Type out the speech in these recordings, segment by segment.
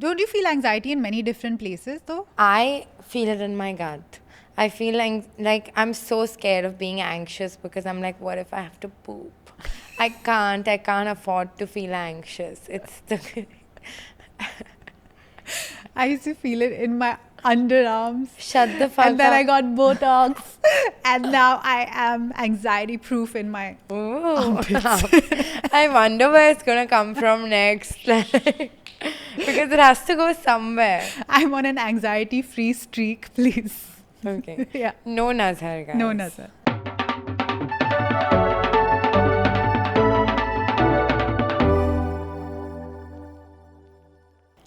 Don't you feel anxiety in many different places though? I feel it in my gut. I feel like I'm so scared of being anxious because I'm like, what if I have to poop? I can't afford to feel anxious. It's the I used to feel it in my underarms. shut the fuck And then I up. got Botox. And now I am anxiety proof in my Ooh. armpits. I wonder where it's gonna come from next. Because it has to go somewhere. I'm on an anxiety free streak, please. Okay. Yeah. No Nazar, guys. No, Nazar.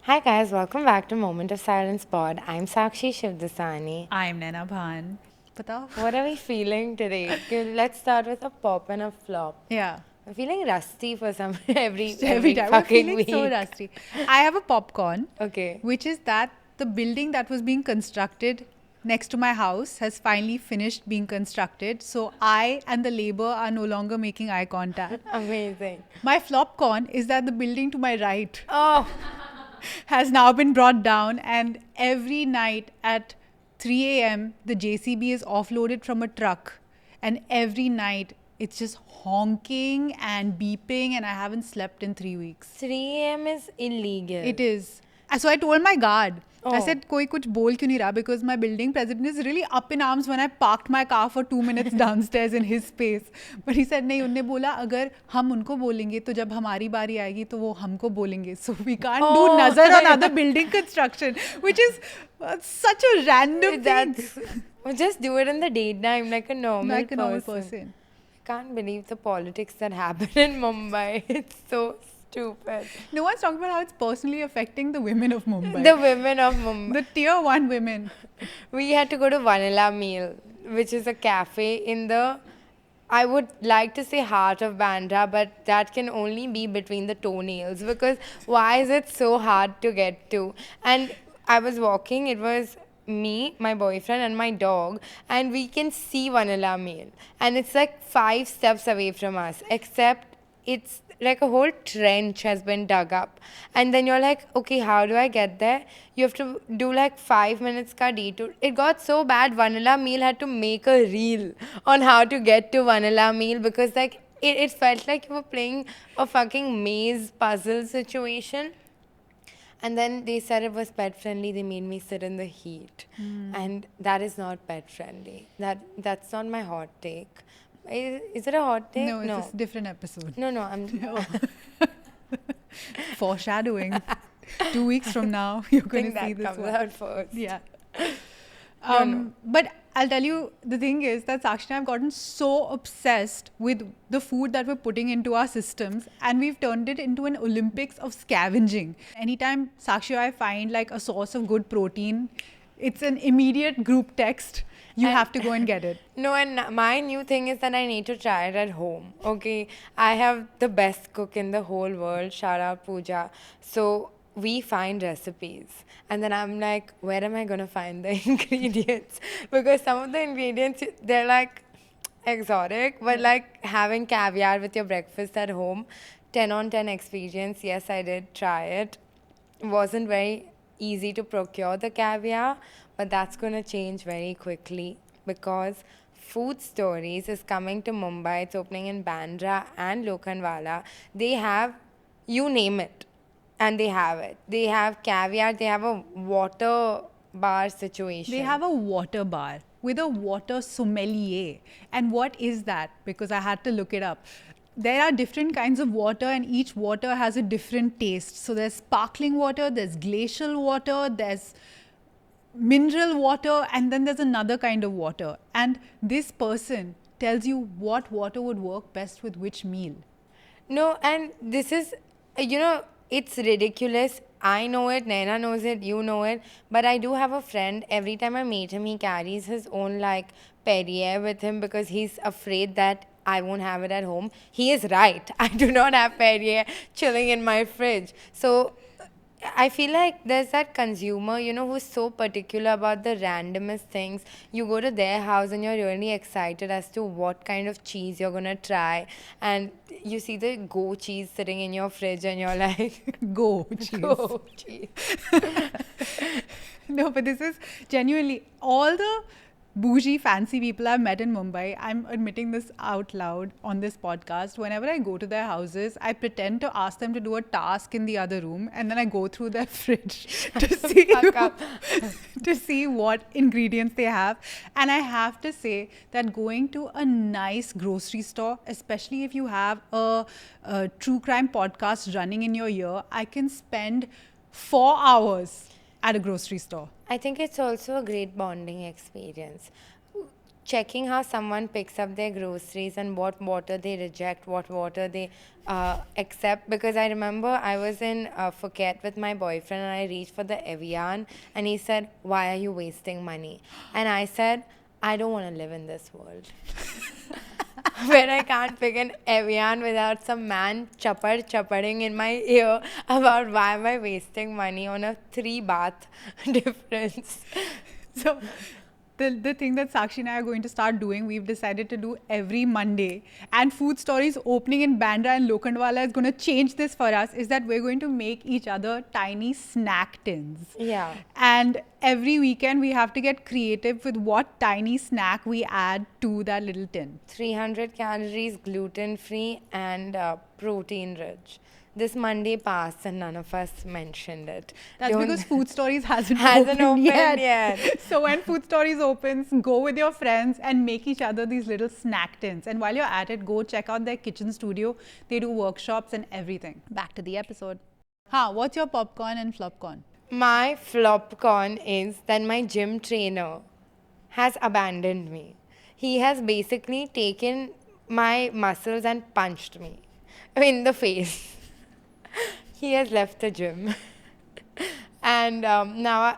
Hi guys, welcome back to Moment of Silence Pod. I'm Sakshi Shivdasani. I'm Naina Bhan. Batao? What are we feeling today? Okay, let's start with a pop and a flop. Yeah. I'm feeling rusty for some every Every time. I'm fucking feeling week. so rusty. I have a popcorn, Okay. which is that the building that was being constructed next to my house has finally finished being constructed. So I and the labor are no longer making eye contact. Amazing. My flop con is that the building to my right Oh, has now been brought down, and every night at 3 a.m., the JCB is offloaded from a truck, and every night it's just honking and beeping, and I haven't slept in 3 weeks. 3 a.m. is illegal. It is. So I told my guard. I Oh. said, "Koi kuch bol kyun nahi raha?" Because my building president is really up in arms when I parked my car for 2 minutes downstairs in his space. But he said, "नहीं, उनने बोला अगर हम उनको बोलेंगे तो जब हमारी बारी आएगी तो वो हमको बोलेंगे." So we can't do Oh. nazar on other building construction, which is such a random thing. Well, just do it in the daytime like a normal Like a normal person. I can't believe the politics that happen in Mumbai. It's so stupid. No one's talking about how it's personally affecting the women of Mumbai. The women of Mumbai. The tier 1 women. We had to go to Vanilla Meal, which is a cafe in the, I would like to say heart of Bandra, but that can only be between the toenails because why is it so hard to get to? And I was walking, it was me, my boyfriend, and my dog, and we can see Vanilla Meal. And it's like 5 steps away from us, except it's like a whole trench has been dug up, and then you're like, okay, how do I get there? You have to do like 5 minutes ka detour. It got so bad, Vanilla Meal had to make a reel on how to get to Vanilla Meal because like it felt like you were playing a fucking maze puzzle situation. And then they said it was pet friendly. They made me sit in the heat, and that is not pet friendly. That's not my hot take. Is it a hot take? No, it's a different episode. No, I'm. Foreshadowing. 2 weeks from now, you're going think to see that this comes one. out first. Yeah. No. But I'll tell you, the thing is that Sakshi and I have gotten so obsessed with the food that we're putting into our systems, and we've turned it into an Olympics of scavenging. Anytime Sakshi or I find like a source of good protein, it's an immediate group text. You have to go and get it. No, and my new thing is that I need to try it at home. Okay, I have the best cook in the whole world. Shout out Pooja. So we find recipes, and then I'm like, where am I gonna find the ingredients? Because some of the ingredients they're like exotic, but like having caviar with your breakfast at home, 10 on 10 experience. Yes, I did try it. Wasn't very easy to procure the caviar, but that's going to change very quickly because Food Stories is coming to Mumbai. It's opening in Bandra and Lokhandwala. They have, you name it, and they have it. They have caviar, they have a water bar situation. They have a water bar with a water sommelier. And what is that? Because I had to look it up. There are different kinds of water, and each water has a different taste. So there's sparkling water, there's glacial water, there's mineral water, and then there's another kind of water. And this person tells you what water would work best with which meal. No, and this is, it's ridiculous. I know it, Naina knows it, you know it. But I do have a friend, every time I meet him, he carries his own like Perrier with him because he's afraid that I won't have it at home. He is right. I do not have Perrier chilling in my fridge. So I feel like there's that consumer, who's so particular about the randomest things. You go to their house and you're really excited as to what kind of cheese you're gonna try, and you see the go cheese sitting in your fridge, and you're like, Go, cheese. go cheese. No, but this is genuinely all the bougie, fancy people I've met in Mumbai. I'm admitting this out loud on this podcast. Whenever I go to their houses, I pretend to ask them to do a task in the other room, and then I go through their fridge Fuck up. to see what ingredients they have. And I have to say that going to a nice grocery store, especially if you have a true crime podcast running in your ear, I can spend 4 hours at a grocery store. I think it's also a great bonding experience. Checking how someone picks up their groceries and what water they reject, what water they accept. Because I remember I was in Phuket with my boyfriend and I reached for the Evian and he said, "Why are you wasting money?" And I said, "I don't want to live in this world." Where I can't pick an Evian without some man chuppering in my ear about why am I wasting money on a 3 baht difference. So the thing that Sakshi and I are going to start doing, we've decided to do every Monday, and Food Stories opening in Bandra and Lokhandwala is going to change this for us, is that we're going to make each other tiny snack tins. Yeah. And every weekend we have to get creative with what tiny snack we add to that little tin. 300 calories, gluten free, and protein rich. This Monday passed and none of us mentioned it. That's Don't- because Food Stories hasn't Hasn't opened yet. yet. So when Food Stories opens, go with your friends and make each other these little snack tins. And while you're at it, go check out their kitchen studio. They do workshops and everything. Back to the episode. What's your popcorn and flopcorn? My flopcorn is that my gym trainer has abandoned me. He has basically taken my muscles and punched me in the face. He has left the gym. And now,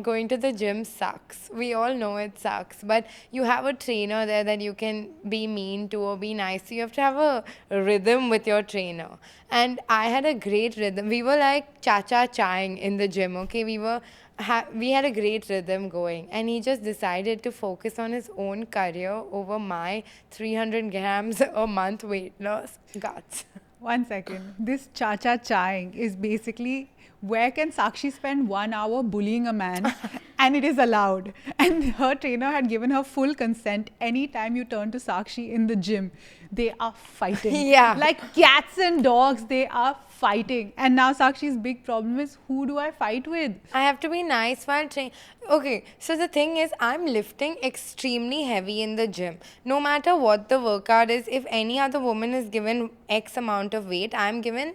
going to the gym sucks. We all know it sucks. But you have a trainer there that you can be mean to or be nice to. You have to have a rhythm with your trainer. And I had a great rhythm. We were like cha-cha-chaing in the gym, okay? We had a great rhythm going. And he just decided to focus on his own career over my 300 grams a month weight loss. Guts. 1 second. This cha-cha-chaing is basically where can Sakshi spend 1 hour bullying a man and it is allowed. And her trainer had given her full consent. Anytime you turn to Sakshi in the gym, they are fighting. Yeah. Like cats and dogs, they are fighting. And now Sakshi's big problem is, who do I fight with? I have to be nice while training. Okay, so the thing is, I'm lifting extremely heavy in the gym. No matter what the workout is, if any other woman is given X amount of weight, I'm given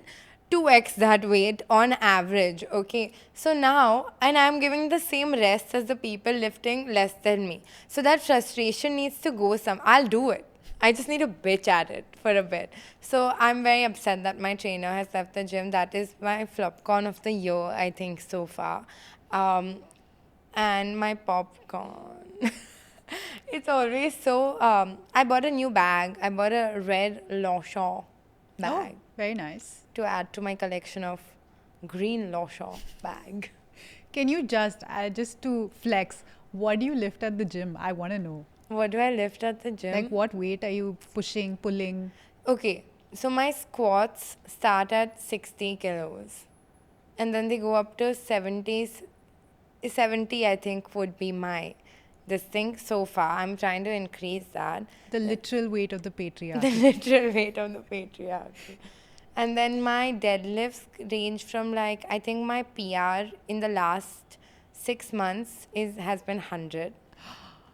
2x that weight on average. Okay, so now, and I'm giving the same rest as the people lifting less than me. So that frustration needs to go some. I'll do it. I just need to bitch at it for a bit. So I'm very upset that my trainer has left the gym. That is my flopcorn of the year, I think, so far. And my popcorn. It's always so... I bought a new bag. I bought a red Longchamp bag Oh, very nice. to add to my collection of green Longchamp bag. Can you just to flex, what do you lift at the gym? I want to know. What do I lift at the gym? Like what weight are you pushing, pulling? Okay, so my squats start at 60 kilos. And then they go up to 70, I think, would be my this thing so far. I'm trying to increase that. The literal weight of the The patriarchy. literal weight of the patriarchy. And then my deadlifts range from like, I think my PR in the last 6 months has been 100.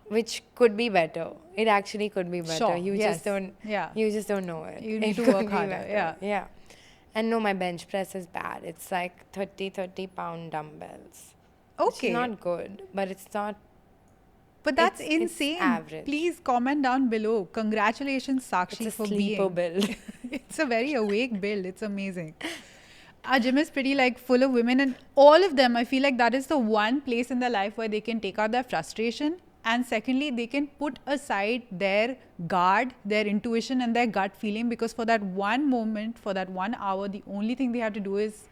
Which could be better. It actually could be better. Sure, You yes. just don't. Yeah. You just don't know it. You need It to could work be harder, better. yeah. Yeah. And no, my bench press is bad. It's like 30 pound dumbbells. Okay. It's not good, but it's not. But that's it's insane. average. Please comment down below. Congratulations, Sakshi, It's a for sleeper being. build. It's a very awake build. It's amazing. Our gym is pretty like full of women, and all of them, I feel like that is the one place in their life where they can take out their frustration. And secondly, they can put aside their guard, their intuition and their gut feeling, because for that one moment, for that 1 hour, the only thing they have to do is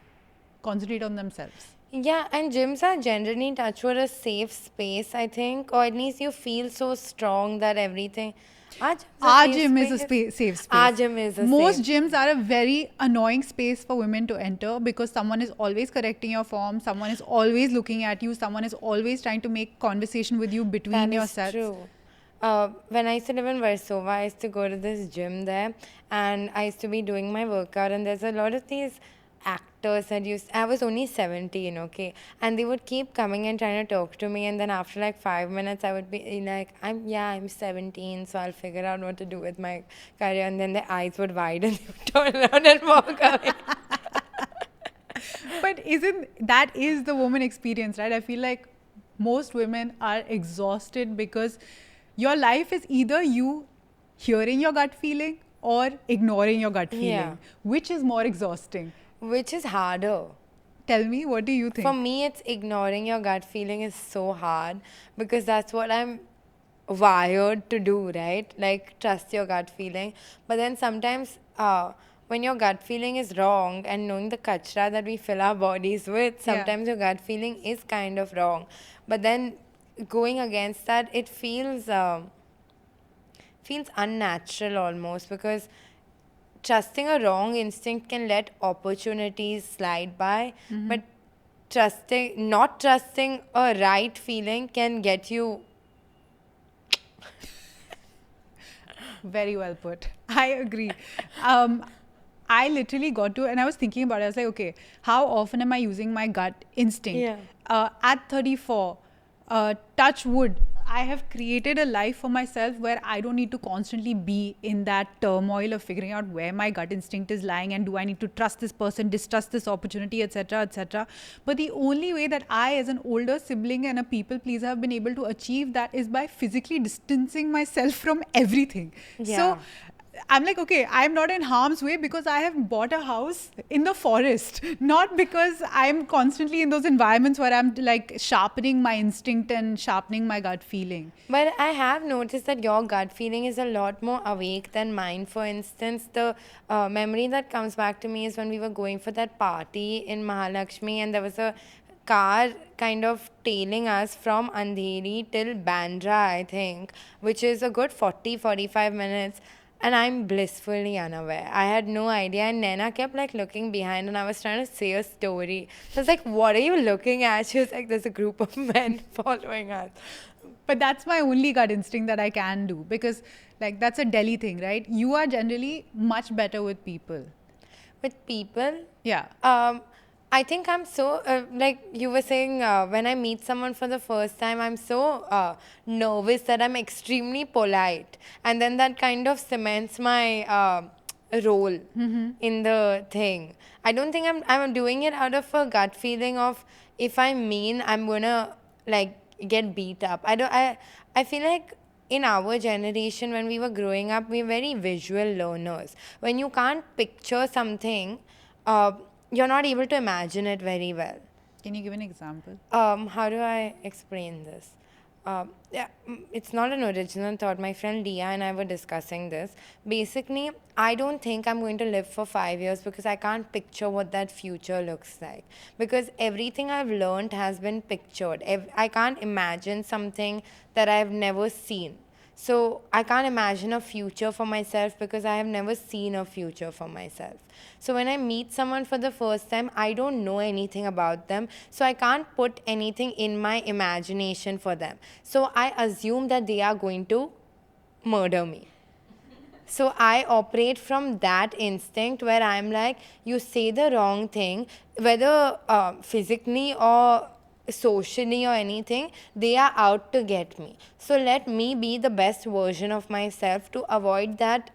concentrate on themselves. Yeah, and gyms are generally touchwood a safe space, I think, or at least you feel so strong that everything. Our gym is a safe space. Our gym is a Most safe gyms are a very annoying space for women to enter because someone is always correcting your form, someone is always looking at you, someone is always trying to make conversation with you between That your is sets. true. When I used to live in Versova, I used to go to this gym there, and I used to be doing my workout, and there's a lot of these actors that used. I was only 17, okay, and they would keep coming and trying to talk to me, and then after like 5 minutes, I would be like, I'm 17, so I'll figure out what to do with my career, and then their eyes would widen, they would turn around and walk away. But isn't that is the woman experience, right? I feel like most women are exhausted because your life is either you hearing your gut feeling or ignoring your gut feeling. Yeah. Which is more exhausting? Which is harder? Tell me, what do you think? For me, it's ignoring your gut feeling is so hard because that's what I'm wired to do, right? Like, trust your gut feeling. But then sometimes, when your gut feeling is wrong and knowing the kachra that we fill our bodies with, sometimes your gut feeling is kind of wrong. But then going against that, it feels unnatural almost because trusting a wrong instinct can let opportunities slide by, but not trusting a right feeling can get you. Very well put. I agree. I literally got to, and I was thinking about it. I was like, okay, how often am I using my gut instinct? Yeah. At 34, touch wood, I have created a life for myself where I don't need to constantly be in that turmoil of figuring out where my gut instinct is lying and do I need to trust this person, distrust this opportunity, etc., etc. But the only way that I, as an older sibling and a people pleaser, have been able to achieve that is by physically distancing myself from everything. Yeah. So I'm like, okay, I'm not in harm's way because I have bought a house in the forest, not because I'm constantly in those environments where I'm like sharpening my instinct and sharpening my gut feeling. But I have noticed that your gut feeling is a lot more awake than mine. For instance, the memory that comes back to me is when we were going for that party in Mahalakshmi and there was a car kind of tailing us from Andheri till Bandra, I think, which is a good 40-45 minutes. And I'm blissfully unaware. I had no idea. And Naina kept like looking behind and I was trying to say a story. So I was like, what are you looking at? She was like, there's a group of men following us. But that's my only gut instinct that I can do because like that's a Delhi thing, right? You are generally much better with people. With people? Yeah. I think I'm so, like you were saying, when I meet someone for the first time, I'm so nervous that I'm extremely polite. And then that kind of cements my role in the thing. I don't think I'm doing it out of a gut feeling of if I'm mean, I'm going to like get beat up. I feel like in our generation, when we were growing up, we were very visual learners. When you can't picture something, you're not able to imagine it very well. Can you give an example? How do I explain this? It's not an original thought. My friend Leah and I were discussing this. Basically, I don't think I'm going to live for 5 years because I can't picture what that future looks like. Because everything I've learned has been pictured. I can't imagine something that I've never seen. So I can't imagine a future for myself because I have never seen a future for myself. So when I meet someone for the first time, I don't know anything about them. So I can't put anything in my imagination for them. So I assume that they are going to murder me. So I operate from that instinct where I'm like, you say the wrong thing, whether physically or socially or anything, they are out to get me. So let me be the best version of myself to avoid that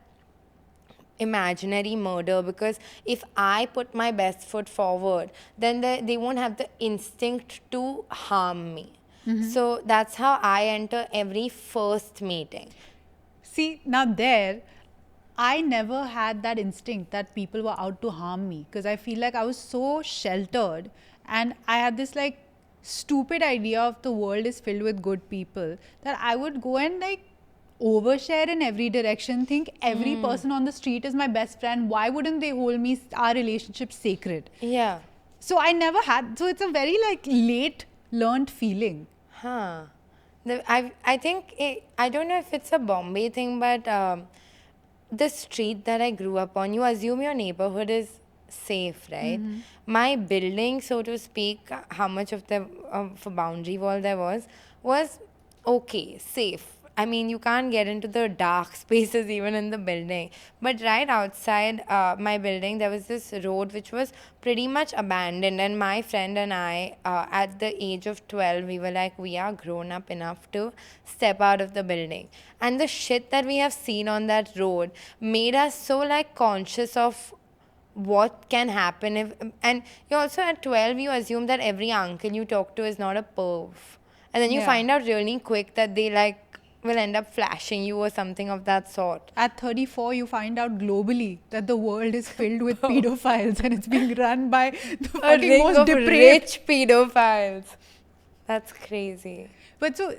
imaginary murder, because if I put my best foot forward, then they won't have the instinct to harm me. So that's how I enter every first meeting. See, now there, I never had that instinct that people were out to harm me because I feel like I was so sheltered and I had this like stupid idea of the world is filled with good people that I would go and like overshare in every direction, think every person on the street is my best friend. Why wouldn't they hold me, our relationship sacred? Yeah. So I never had, so it's a very like late learned feeling. Huh. I think I don't know if it's a Bombay thing, but the street that I grew up on, you assume your neighborhood is safe, right? My building, so to speak, how much of the of a boundary wall there was okay, safe. I mean, you can't get into the dark spaces even in the building. But right outside my building, there was this road which was pretty much abandoned. And my friend and I, at the age of 12, we were like, we are grown up enough to step out of the building. And the shit that we have seen on that road made us so like conscious of what can happen if, and you also at 12 you assume that every uncle you talk to is not a perv, and then you Yeah. find out really quick that they like will end up flashing you or something of that sort. At 34, you find out globally that the world is filled with pedophiles and it's being run by the A fucking ring most of depraved. rich pedophiles. That's crazy. But so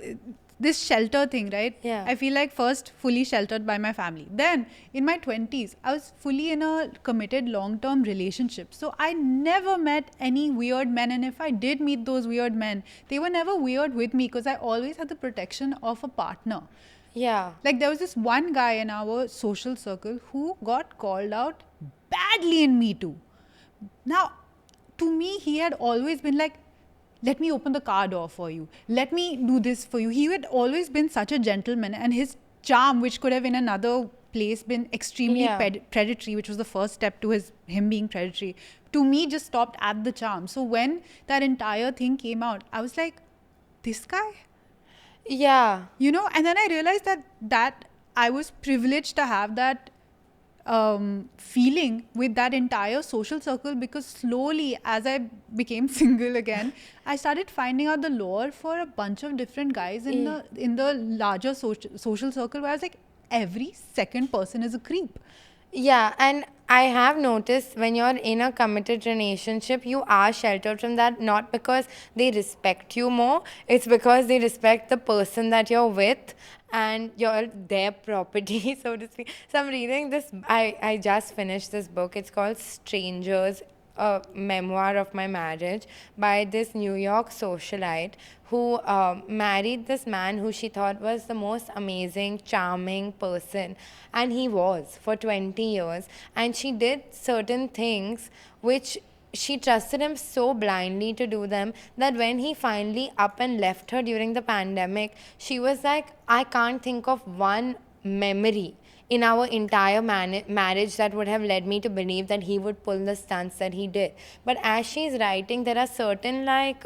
this shelter thing, right? Yeah. I feel like first fully sheltered by my family. Then in my 20s, I was fully in a committed long-term relationship. So I never met any weird men. And if I did meet those weird men, they were never weird with me because I always had the protection of a partner. Yeah. Like there was this one guy in our social circle who got called out badly in Me Too. Now, to me, he had always been like, let me open the car door for you. Let me do this for you. He had always been such a gentleman, and his charm, which could have in another place been extremely Yeah. predatory, which was the first step to him being predatory, to me just stopped at the charm. So when that entire thing came out, I was like, this guy? Yeah. You know, and then I realized that I was privileged to have that feeling with that entire social circle, because slowly as I became single again, I started finding out the lore for a bunch of different guys in the larger social circle, where I was like, every second person is a creep. Yeah, and I have noticed when you're in a committed relationship, you are sheltered from that, not because they respect you more, it's because they respect the person that you're with and you're their property, so to speak. So I'm reading this, I just finished this book. It's called Strangers, a memoir of my marriage, by this New York socialite who married this man who she thought was the most amazing, charming person. And he was for 20 years. And she did certain things which she trusted him so blindly to do them that when he finally up and left her during the pandemic, she was like, I can't think of one memory in our entire marriage that would have led me to believe that he would pull the stunts that he did. But as she's writing, there are certain like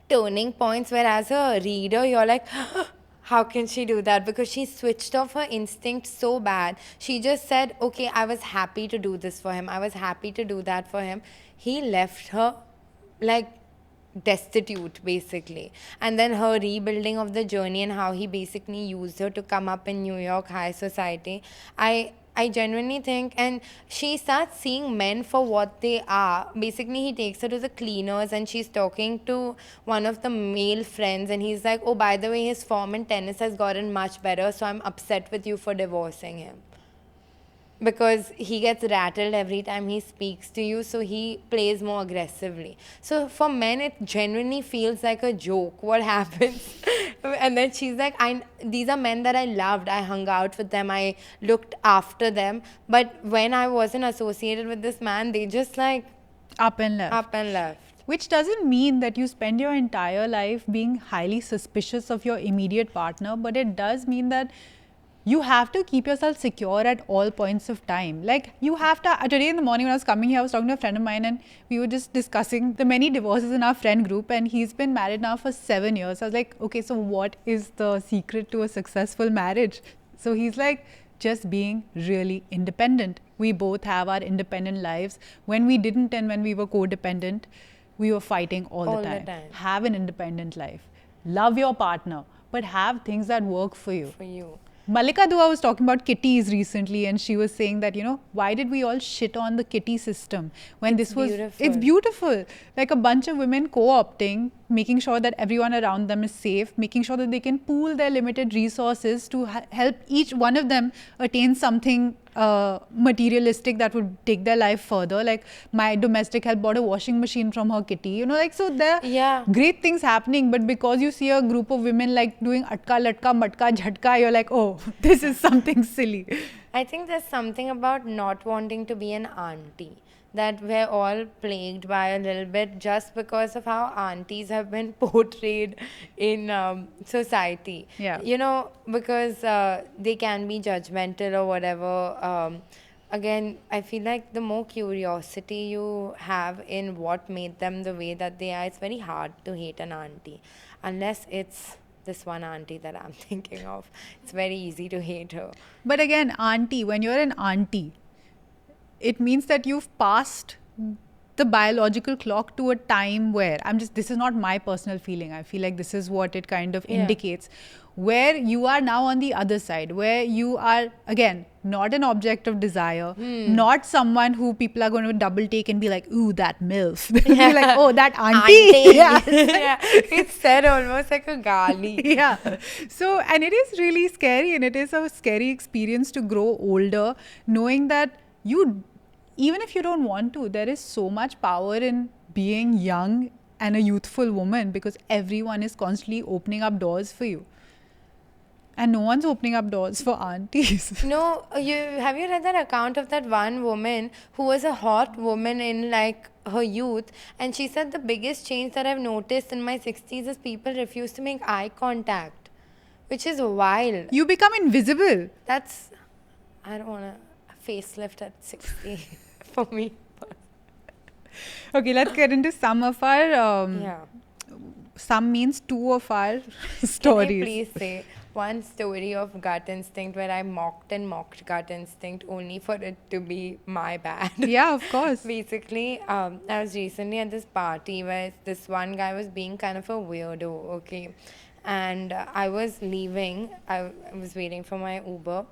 turning points where as a reader you're like, how can she do that? Because she switched off her instinct so bad. She just said, okay, I was happy to do this for him, I was happy to do that for him. He left her like destitute basically, and then her rebuilding of the journey and how he basically used her to come up in New York high society. I genuinely think, and she starts seeing men for what they are. Basically, he takes her to the cleaners and she's talking to one of the male friends, and he's like, oh, by the way, his form in tennis has gotten much better, so I'm upset with you for divorcing him. Because he gets rattled every time he speaks to you, so he plays more aggressively. So for men, it genuinely feels like a joke what happens. And then she's like, these are men that I loved, I hung out with them, I looked after them, but when I wasn't associated with this man, they just like Up and left. up and left. Which doesn't mean that you spend your entire life being highly suspicious of your immediate partner, but it does mean that you have to keep yourself secure at all points of time. Like you have to, today in the morning when I was coming here, I was talking to a friend of mine and we were just discussing the many divorces in our friend group, and he's been married now for 7 years. I was like, okay, so what is the secret to a successful marriage? So he's like, just being really independent. We both have our independent lives. When we didn't and when we were codependent, we were fighting all the time. Have an independent life. Love your partner, but have things that work for you. Malika Dua was talking about kitties recently, and she was saying that, you know, why did we all shit on the kitty system when it's beautiful. Like a bunch of women co-opting making sure that everyone around them is safe, making sure that they can pool their limited resources to help each one of them attain something materialistic that would take their life further. Like my domestic help bought a washing machine from her kitty, you know, like, so there are great things happening, but because you see a group of women like doing atka, latka, matka, jhatka, you're like, oh, this is something silly. I think there's something about not wanting to be an auntie that we're all plagued by a little bit just because of how aunties have been portrayed in society. Yeah. You know, because they can be judgmental or whatever. Again, I feel like the more curiosity you have in what made them the way that they are, it's very hard to hate an auntie. Unless it's this one auntie that I'm thinking of. It's very easy to hate her. But again, auntie, when you're an auntie, it means that you've passed the biological clock to a time where this is not my personal feeling. I feel like this is what it kind of indicates, where you are now on the other side, where you are, again, not an object of desire, not someone who people are going to double take and be like, ooh, that MILF. Be like, oh, that auntie. Yeah. It's said almost like a gali. Yeah. So, and it is really scary, and it is a scary experience to grow older, knowing that even if you don't want to, there is so much power in being young and a youthful woman, because everyone is constantly opening up doors for you. And no one's opening up doors for aunties. No, have you read that account of that one woman who was a hot woman in like her youth, and she said the biggest change that I've noticed in my 60s is people refuse to make eye contact, which is wild. You become invisible. I don't want to facelift at 60 for me. Okay, let's get into some of our some means two of our stories. Can I please say one story of gut instinct where I mocked gut instinct only for it to be my bad? Yeah, of course. Basically, I was recently at this party where this one guy was being kind of a weirdo, okay? And I was leaving. I was waiting for my Uber.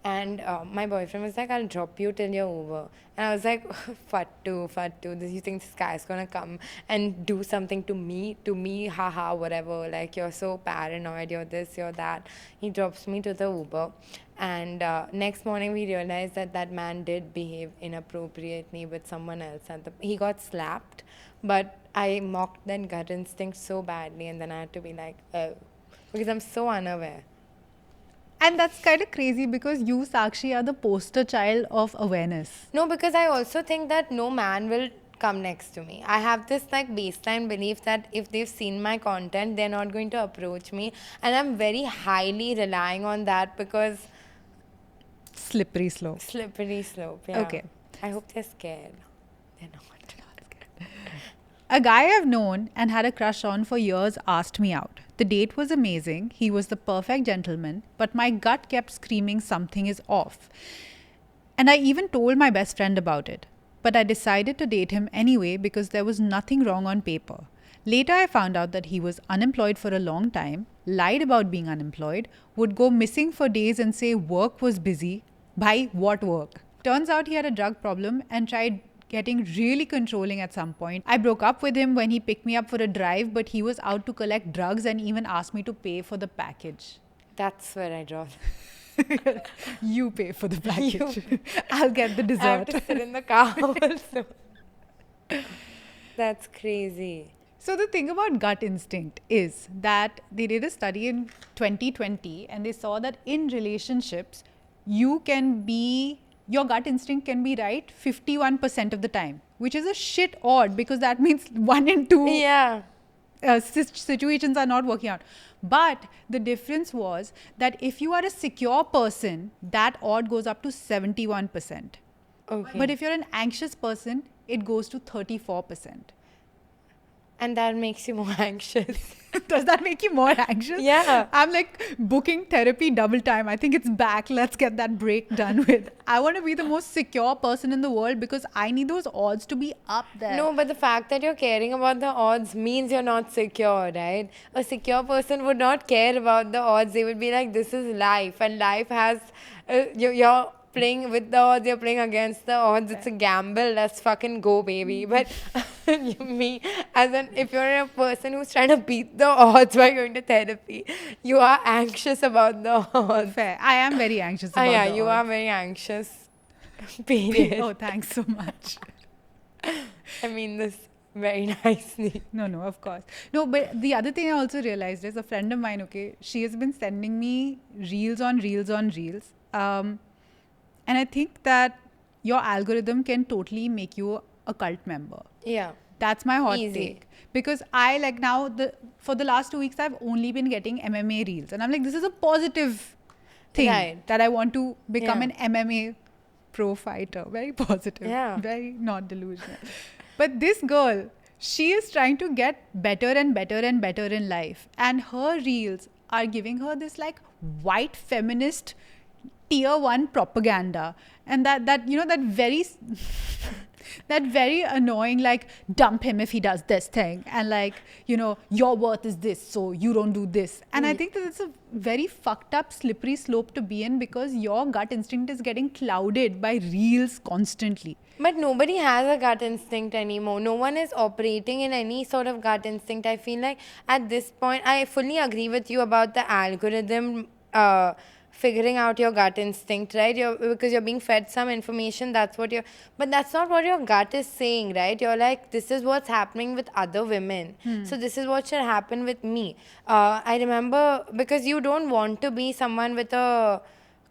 And my boyfriend was like, I'll drop you till your Uber. And I was like, fattu. You think this guy's gonna come and do something to me, haha, whatever. Like, you're so paranoid, you're this, you're that. He drops me to the Uber. And next morning, we realized that man did behave inappropriately with someone else. He got slapped. But I mocked that gut instinct so badly. And then I had to be like, oh, because I'm so unaware. And that's kind of crazy because you, Sakshi, are the poster child of awareness. No, because I also think that no man will come next to me. I have this like baseline belief that if they've seen my content, they're not going to approach me. And I'm very highly relying on that because... Slippery slope. Slippery slope, yeah. Okay. I hope they're scared. They're not. A guy I've known and had a crush on for years asked me out. The date was amazing. He was the perfect gentleman, but my gut kept screaming something is off. And I even told my best friend about it. But I decided to date him anyway because there was nothing wrong on paper. Later, I found out that he was unemployed for a long time, lied about being unemployed, would go missing for days and say work was busy. By what work? Turns out he had a drug problem and tried getting really controlling at some point. I broke up with him when he picked me up for a drive, but he was out to collect drugs and even asked me to pay for the package. That's where I draw. You pay for the package. I'll get the dessert. I have to sit in the car also. That's crazy. So the thing about gut instinct is that they did a study in 2020 and they saw that in relationships, your gut instinct can be right 51% of the time, which is a shit odd because that means 1 in 2 situations are not working out. But the difference was that if you are a secure person, that odd goes up to 71%. Okay. But if you're an anxious person, it goes to 34%. And that makes you more anxious. Does that make you more anxious? Yeah. I'm like booking therapy double time. I think it's back. Let's get that break done with. I want to be the most secure person in the world because I need those odds to be up there. No, but the fact that you're caring about the odds means you're not secure, right? A secure person would not care about the odds. They would be like, this is life. And life has... you're playing with the odds, you're playing against the odds. It's a gamble. Let's fucking go, baby. But Me, as an if you're a person who's trying to beat the odds by going to therapy, you are anxious about the odds. Fair. I am very anxious Ah, about yeah, the you are odds. very anxious. Period. Oh, thanks so much. I mean this very nicely. No, no, of course. No, but the other thing I also realized is a friend of mine, okay, she has been sending me reels on reels on reels. And I think that your algorithm can totally make you a cult member. Yeah. That's my hot Easy. take. Because I like now, for the last 2 weeks, I've only been getting MMA reels. And I'm like, this is a positive thing Right. that I want to become Yeah. an MMA pro fighter. Very positive. Yeah. Very not delusional. But this girl, she is trying to get better and better and better in life. And her reels are giving her this like white feminist tier 1 propaganda. And that you know, that very that very annoying like dump him if he does this thing, and like, you know, your worth is this, so you don't do this. And I think that it's a very fucked up slippery slope to be in, because your gut instinct is getting clouded by reels constantly. But nobody has a gut instinct anymore. No one is operating in any sort of gut instinct. I feel like at this point, I fully agree with you about the algorithm figuring out your gut instinct, right? Because you're being fed some information, that's what you're. But that's not what your gut is saying, right? You're like, this is what's happening with other women. So this is what should happen with me. I remember, because you don't want to be someone with a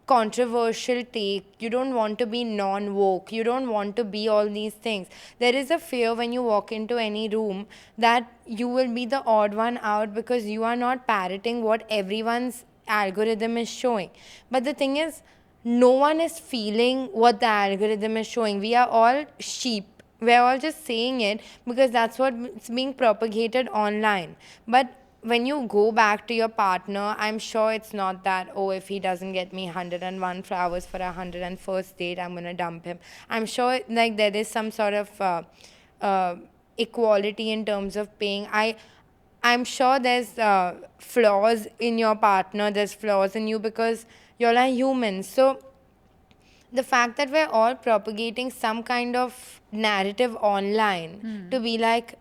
controversial take. You don't want to be non woke. You don't want to be all these things. There is a fear when you walk into any room that you will be the odd one out because you are not parroting what everyone's algorithm is showing. But the thing is, no one is feeling what the algorithm is showing. We are all sheep. We're all just saying it because that's what's being propagated online. But when you go back to your partner, I'm sure it's not that, oh, if he doesn't get me 101 flowers for a 101st date, I'm going to dump him. I'm sure like there is some sort of equality in terms of paying. I'm sure there's flaws in your partner, there's flaws in you because you're a human. So the fact that we're all propagating some kind of narrative online to be like,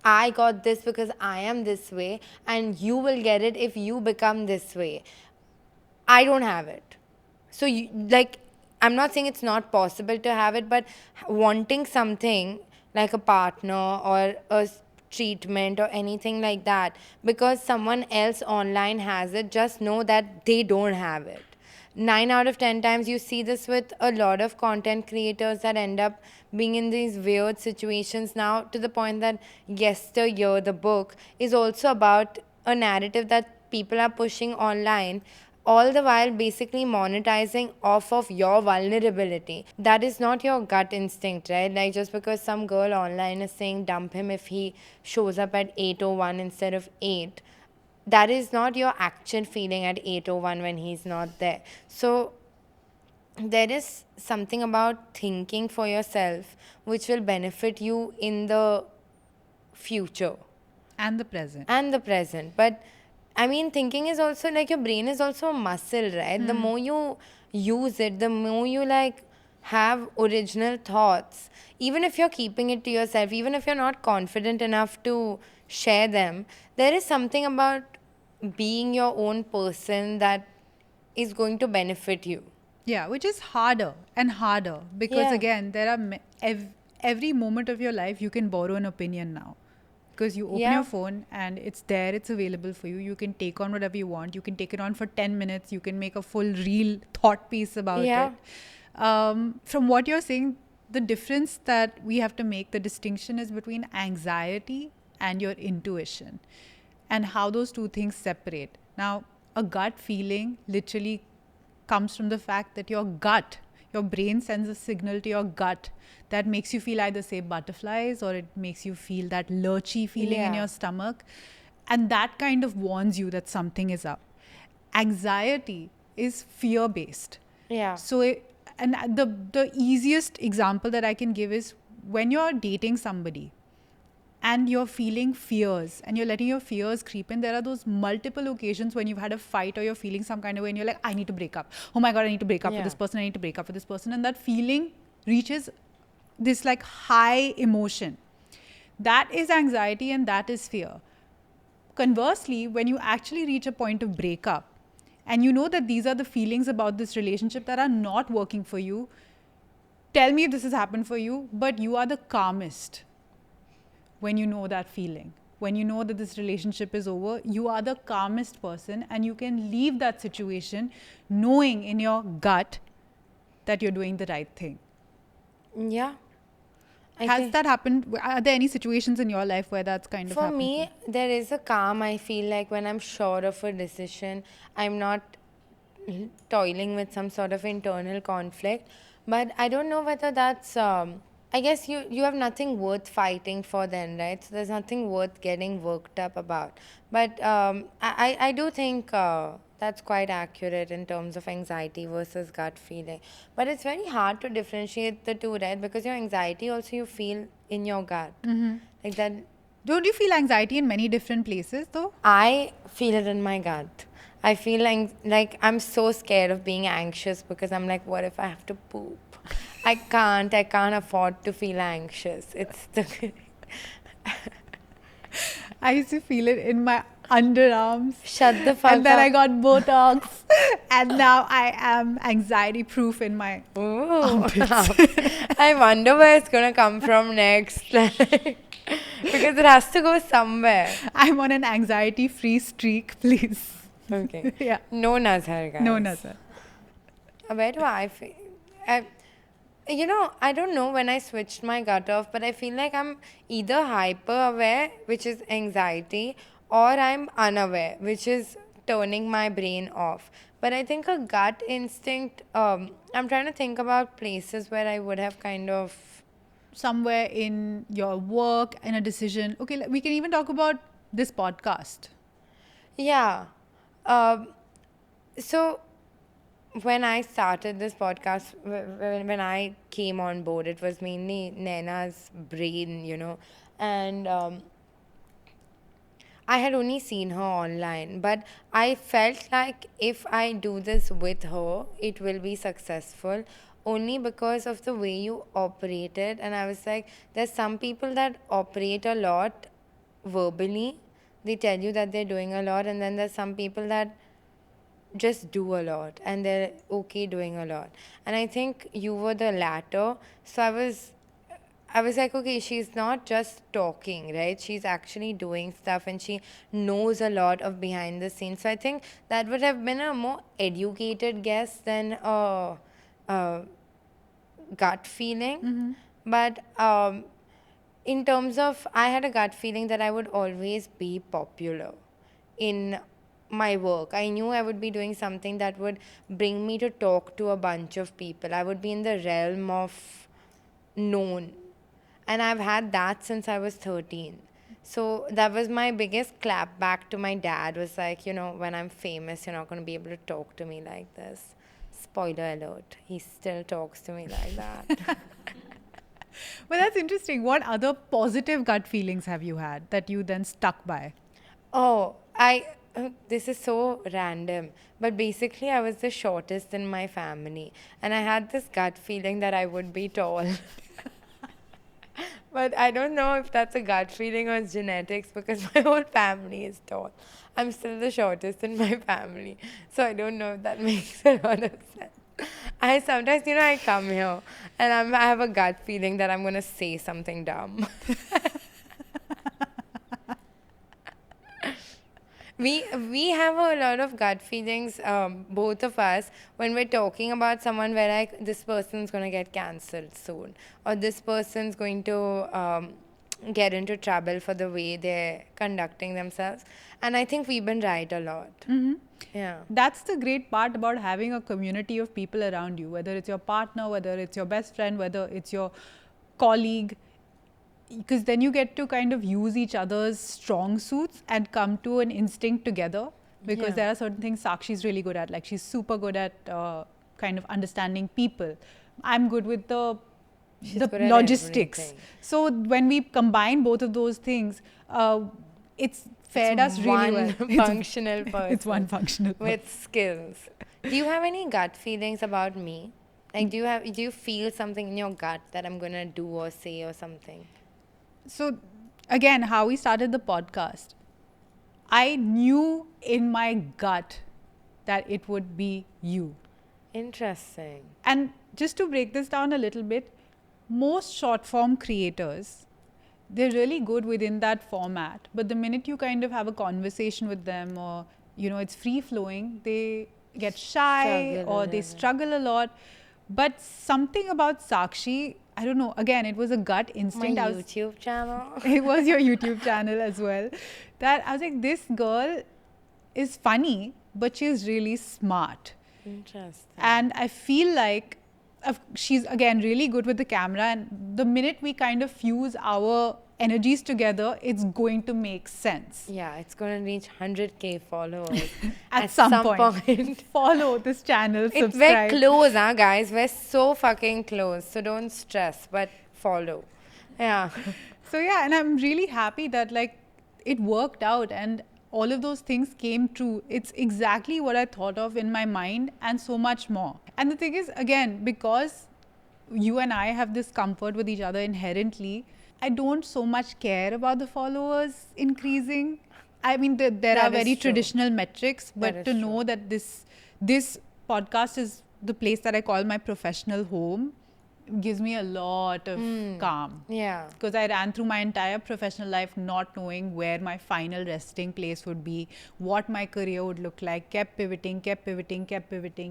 I got this because I am this way, and you will get it if you become this way. I don't have it. So, like, I'm not saying it's not possible to have it, but wanting something like a partner or a treatment or anything like that because someone else online has it, just know that they don't have it. 9 out of 10 times you see this with a lot of content creators that end up being in these weird situations now, to the point that Yesteryear, the book, is also about a narrative that people are pushing online, all the while basically monetizing off of your vulnerability. That is not your gut instinct, right? Like, just because some girl online is saying dump him if he shows up at 8:01 instead of 8, that is not your actual feeling at 8:01 when he's not there. So there is something about thinking for yourself which will benefit you in the future And the present. and the present. But I mean, thinking is also like, your brain is also a muscle, right? The more you use it, the more you like have original thoughts. Even if you're keeping it to yourself, even if you're not confident enough to share them, there is something about being your own person that is going to benefit you. Yeah, which is harder and harder, because Yeah. again, there are every moment of your life you can borrow an opinion now, because you open Yeah. your phone and it's there, it's available for you. You can take on whatever you want. You can take it on for 10 minutes. You can make a full real thought piece about Yeah. it. From what you're saying, the difference that we have to make, the distinction is between anxiety and your intuition, and how those two things separate. Now, a gut feeling literally comes from the fact that your gut, your brain sends a signal to your gut that makes you feel either, say, butterflies, or it makes you feel that lurchy feeling in Yeah. your stomach. And that kind of warns you that something is up. Anxiety is fear based. Yeah. So, and the easiest example that I can give is when you're dating somebody and you're feeling fears and you're letting your fears creep in. There are those multiple occasions when you've had a fight or you're feeling some kind of way and you're like, I need to break up. Oh my God, I need to break up with Yeah. this person. I need to break up with this person. And that feeling reaches this like high emotion. That is anxiety and that is fear. Conversely, when you actually reach a point of breakup and you know that these are the feelings about this relationship that are not working for you, tell me if this has happened for you, but you are the calmest when you know that feeling. When you know that this relationship is over, you are the calmest person and you can leave that situation knowing in your gut that you're doing the right thing. Yeah. I Has think that happened? Are there any situations in your life where that's kind of for happened? me, there is a calm. I feel like when I'm sure of a decision, I'm not toiling with some sort of internal conflict. But I don't know whether that's. I guess you have nothing worth fighting for then, right? So there's nothing worth getting worked up about. But I do think that's quite accurate in terms of anxiety versus gut feeling. But it's very hard to differentiate the two, right? Because your anxiety also you feel in your gut. Like that. Don't you feel anxiety in many different places though? I feel it in my gut. I feel like I'm so scared of being anxious because I'm like, what if I have to poop? I can't afford to feel anxious. It's the I used to feel it in my underarms. Shut the fuck And then up. I got Botox. And now I am anxiety proof in my Ooh. I wonder where it's gonna come from next. Because it has to go somewhere. I'm on an anxiety free streak, please. Okay. Yeah. No Nazar, guys. No, Nazar. Where do I feel? I don't know when I switched my gut off, but I feel like I'm either hyper aware, which is anxiety, or I'm unaware, which is turning my brain off. But I think a gut instinct, I'm trying to think about places where I would have kind of. Somewhere in your work, in a decision. Okay, we can even talk about this podcast. Yeah. So when I started this podcast, when I came on board, it was mainly Naina's brain, and I had only seen her online, but I felt like if I do this with her, it will be successful only because of the way you operated. And I was like, there's some people that operate a lot verbally, they tell you that they're doing a lot, and then there's some people that just do a lot and they're okay doing a lot. And I think you were the latter. So I was like, okay, she's not just talking, right? She's actually doing stuff and she knows a lot of behind the scenes. So I think that would have been a more educated guess than a gut feeling. But in terms of, I had a gut feeling that I would always be popular in my work. I knew I would be doing something that would bring me to talk to a bunch of people. I would be in the realm of known. And I've had that since I was 13. So that was my biggest clap back to my dad was like, when I'm famous, you're not going to be able to talk to me like this. Spoiler alert, he still talks to me like that. Well, that's interesting. What other positive gut feelings have you had that you then stuck by? Oh, this is so random, but basically, I was the shortest in my family, and I had this gut feeling that I would be tall. But I don't know if that's a gut feeling or it's genetics because my whole family is tall. I'm still the shortest in my family, so I don't know if that makes a lot of sense. I sometimes, I come here and I have a gut feeling that I'm gonna say something dumb. We have a lot of gut feelings, both of us, when we're talking about someone where like this person's gonna get cancelled soon, or this person's going to get into trouble for the way they're conducting themselves. And I think we've been right a lot. Yeah. That's the great part about having a community of people around you, whether it's your partner, whether it's your best friend, whether it's your colleague, because then you get to kind of use each other's strong suits and come to an instinct together, because Yeah. there are certain things Sakshi's really good at. Like she's super good at kind of understanding people. I'm good with the She's the good at logistics. everything. So when we combine both of those things, it's fared us really well. One functional person. It's one functional person. with skills. Do you have any gut feelings about me? Like, do you feel something in your gut that I'm gonna do or say or something? So again, how we started the podcast, I knew in my gut that it would be you. Interesting. And just to break this down a little bit, most short form creators, they're really good within that format. But the minute you kind of have a conversation with them, or it's free flowing, they get shy Struggle a or they little. struggle a lot. But something about Sakshi, I don't know, again, it was a gut My instinct. YouTube channel. It was your YouTube channel as well. That I was like, this girl is funny, but she's really smart. Interesting. And I feel like she's again really good with the camera. And the minute we kind of fuse our energies together, it's going to make sense. Yeah, it's going to reach 100K followers At some point. Follow this channel, We're subscribe. close, huh, guys? We're so fucking close. So don't stress, but follow. Yeah. So yeah, and I'm really happy that like it worked out and all of those things came true. It's exactly what I thought of in my mind and so much more. And the thing is, again, because you and I have this comfort with each other inherently, I don't so much care about the followers increasing. I mean, there That are is very true. traditional metrics, but That to is know true. that this podcast is the place that I call my professional home gives me a lot of calm. Yeah. Because I ran through my entire professional life not knowing where my final resting place would be, what my career would look like, kept pivoting.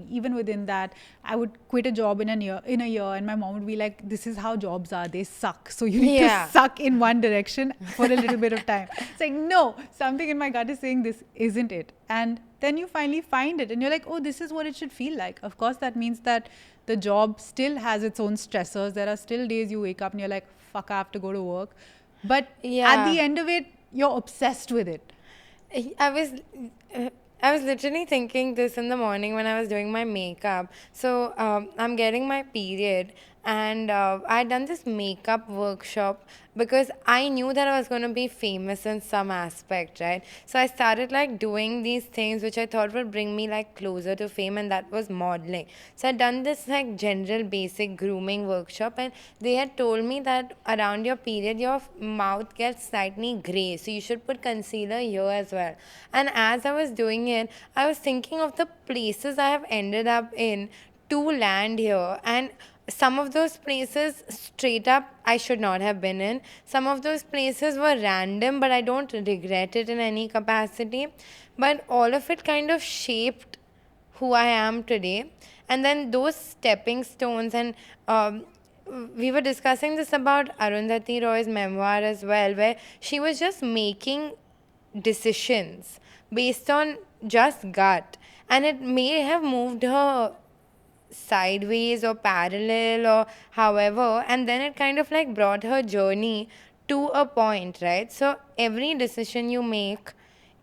Even within that, I would quit a job in a year, and my mom would be like, this is how jobs are, they suck. So you need Yeah. to suck in one direction for a little bit of time. It's like, no, something in my gut is saying this isn't it. And then you finally find it and you're like, oh, this is what it should feel like. Of course, that means that the job still has its own stressors. There are still days you wake up and you're like, fuck, I have to go to work. But at Yeah. the end of it, you're obsessed with it. I was literally thinking this in the morning when I was doing my makeup. So I'm getting my period, and I done this makeup workshop because I knew that I was going to be famous in some aspect, right? So I started like doing these things which I thought would bring me like closer to fame, and that was modeling. So I done this like general basic grooming workshop, and they had told me that around your period your mouth gets slightly gray, so you should put concealer here as well. And as I was doing it, I was thinking of the places I have ended up in to land here, and some of those places straight up I should not have been in. Some of those places were random, but I don't regret it in any capacity. But all of it kind of shaped who I am today. And then those stepping stones, and we were discussing this about Arundhati Roy's memoir as well, where she was just making decisions based on just gut, and it may have moved her sideways or parallel or however, and then it kind of like brought her journey to a point, right? So every decision you make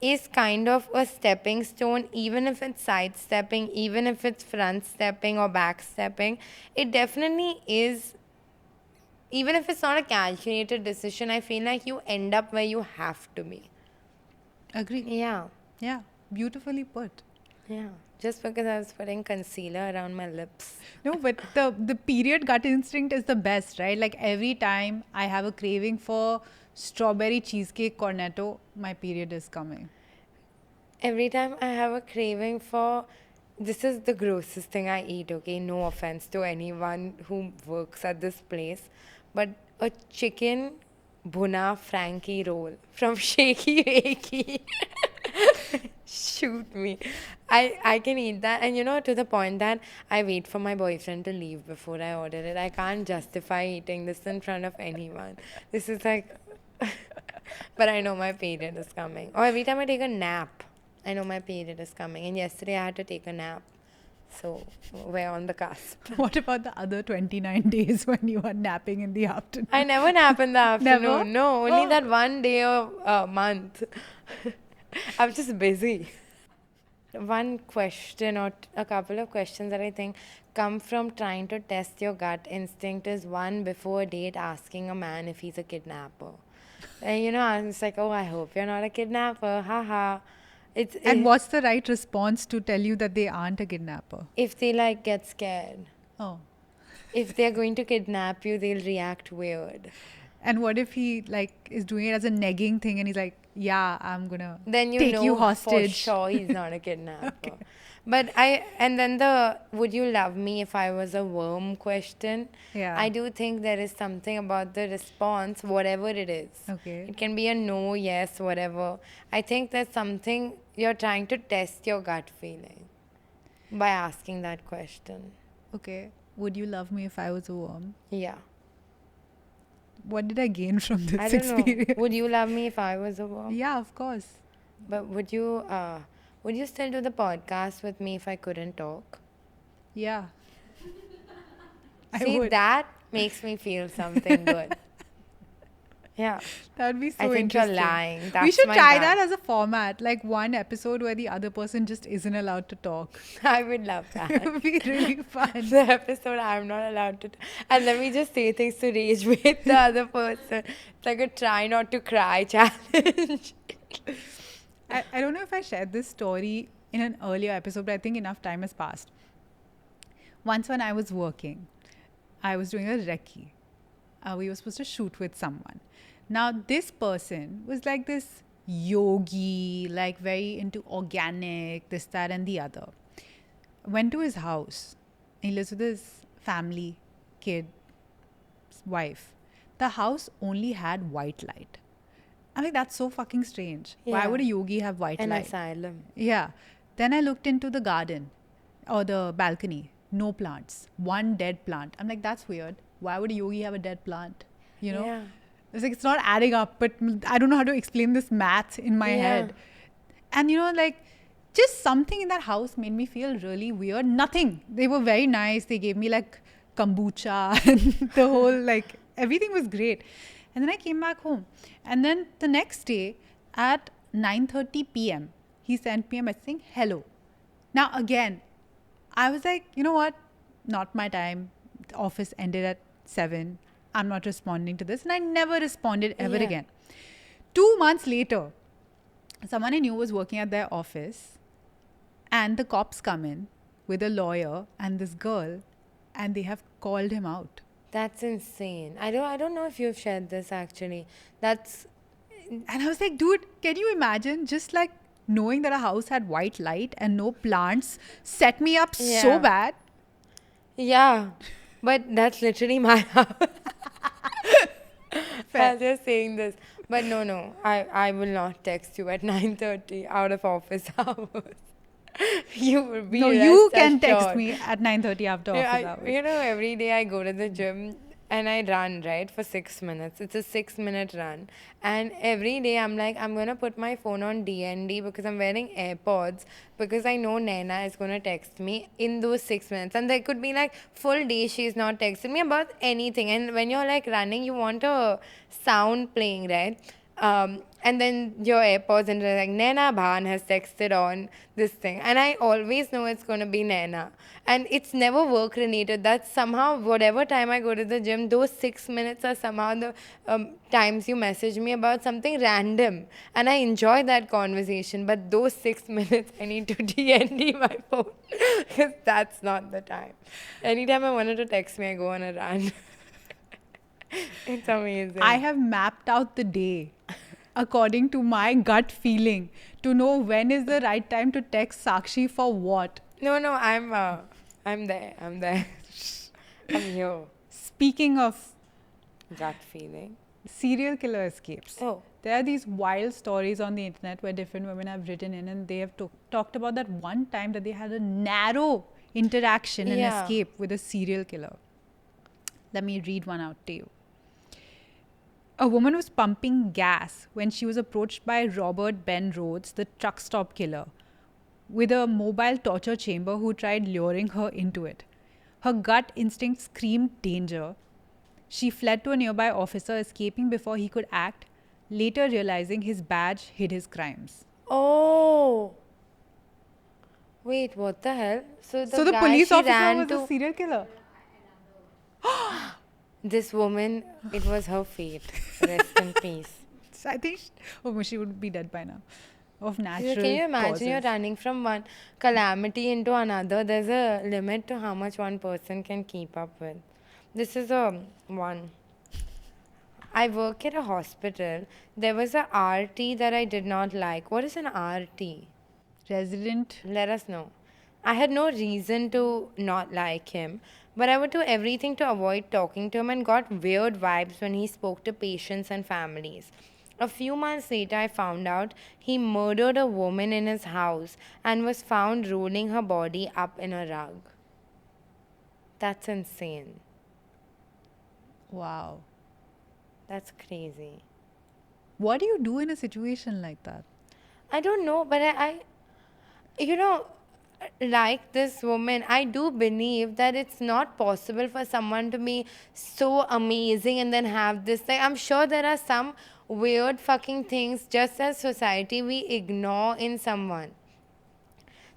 is kind of a stepping stone, even if it's sidestepping, even if it's front stepping or back stepping. It definitely is. Even if it's not a calculated decision, I feel like you end up where you have to be. Agree. Yeah. Yeah. Beautifully put. Yeah. Just because I was putting concealer around my lips. No, but the period gut instinct is the best, right? Like every time I have a craving for strawberry cheesecake cornetto, my period is coming. Every time I have a craving for, this is the grossest thing I eat, okay? No offense to anyone who works at this place, but a chicken bhuna Frankie roll from Shaky Wakey. Shoot me. I can eat that, and to the point that I wait for my boyfriend to leave before I order it. I can't justify eating this in front of anyone. This is like, but I know my period is coming. Or every time I take a nap, I know my period is coming. And yesterday I had to take a nap. So we're on the cusp. What about the other 29 days when you are napping in the afternoon? I never nap in the afternoon. Never? No, only Oh. that one day a month. I'm just busy. One question or a couple of questions that I think come from trying to test your gut instinct is one, before a date, asking a man if he's a kidnapper. And I'm just like, oh, I hope you're not a kidnapper. Haha. And what's the right response to tell you that they aren't a kidnapper? If they like get scared. Oh. If they're going to kidnap you, they'll react weird. And what if he like is doing it as a negging thing and he's like, yeah, I'm gonna Then you take know you for hostage. sure he's not a kidnapper. And then the would you love me if I was a worm question? Yeah. I do think there is something about the response, whatever it is. Okay. It can be a no, yes, whatever. I think there's something you're trying to test your gut feeling by asking that question. Okay. Would you love me if I was a worm? Yeah. What did I gain from this I don't know. experience? Would you love me if I was a worm? Yeah, of course. But would you still do the podcast with me if I couldn't talk? Yeah. I See, would. that makes me feel something good. Yeah. That would be so I think you're interesting. lying. We That's should my try gut. that as a format, like one episode where the other person just isn't allowed to talk. I would love that. It would be really fun. The episode I'm not allowed to. And let me just say things to rage with the other person. It's like a try not to cry challenge. I don't know if I shared this story in an earlier episode, but I think enough time has passed. Once when I was working, I was doing a recce. We were supposed to shoot with someone. Now, this person was like this yogi, like very into organic, this, that, and the other. Went to his house. He lives with his family, kid, wife. The house only had white light. I'm like, that's so fucking strange. Why Yeah. would a yogi have white An light? asylum. Yeah. Then I looked into the garden or the balcony. No plants. One dead plant. I'm like, that's weird. Why would a yogi have a dead plant? You know? Yeah. It's like, it's not adding up, but I don't know how to explain this math in my Yeah. head. And, you know, like, just something in that house made me feel really weird. Nothing. They were very nice. They gave me, like, kombucha and the whole, like, everything was great. And then I came back home. And then the next day at 9:30 p.m., he sent me a message saying, hello. Now, again, I was like, you know what? Not my time. The office ended at 7. I'm not responding to this. And I never responded ever Yeah. again. 2 months later, someone I knew was working at their office, and the cops come in with a lawyer and this girl, and they have called him out. That's insane. I don't know if you've shared this actually. That's And I was like, dude, can you imagine just like knowing that a house had white light and no plants set me up Yeah. so bad? yeah. But that's literally my house. Fair. As you're saying this. But no. I will not text you at 9:30 out of office hours. You will be No, you rest can text assured. me at 9:30 after office hours. You know, every day I go to the gym and I run, right, for 6 minutes. It's a 6-minute run. And every day I'm like, I'm going to put my phone on DND because I'm wearing AirPods because I know Naina is going to text me in those 6 minutes. And there could be like full day she's not texting me about anything. And when you're like running, you want a sound playing, right? And then your AirPods and they're like, Naina Bhan has texted on this thing. And I always know it's going to be Naina. And it's never work related. That's somehow, whatever time I go to the gym, those 6 minutes are somehow the times you message me about something random. And I enjoy that conversation. But those 6 minutes, I need to DND my phone. Because that's not the time. Anytime I wanted to text me, I go on a run. It's amazing. I have mapped out the day according to my gut feeling to know when is the right time to text Sakshi for what. No, I'm there. I'm here. Speaking of Gut feeling. serial killer escapes, Oh. there are these wild stories on the internet where different women have written in and they have talked about that one time that they had a narrow interaction and Yeah. escape with a serial killer. Let me read one out to you. A woman was pumping gas when she was approached by Robert Ben Rhodes, the truck stop killer, with a mobile torture chamber who tried luring her into it. Her gut instinct screamed danger. She fled to a nearby officer, escaping before he could act, later realizing his badge hid his crimes. Oh. Wait, what the hell? So The guy police she officer ran was to a serial killer. this woman, it was her fate. Rest in peace. I think she would be dead by now. Of natural Can you imagine you're causes. running from one calamity into another? There's a limit to how much one person can keep up with. This is a one. I work at a hospital. There was a RT that I did not like. What is an RT? Resident. Let us know. I had no reason to not like him, but I would do everything to avoid talking to him and got weird vibes when he spoke to patients and families. A few months later, I found out he murdered a woman in his house and was found rolling her body up in a rug. That's insane. Wow. That's crazy. What do you do in a situation like that? I don't know, but you know, like this woman, I do believe that it's not possible for someone to be so amazing and then have this. Like, I'm sure there are some weird fucking things just as society we ignore in someone.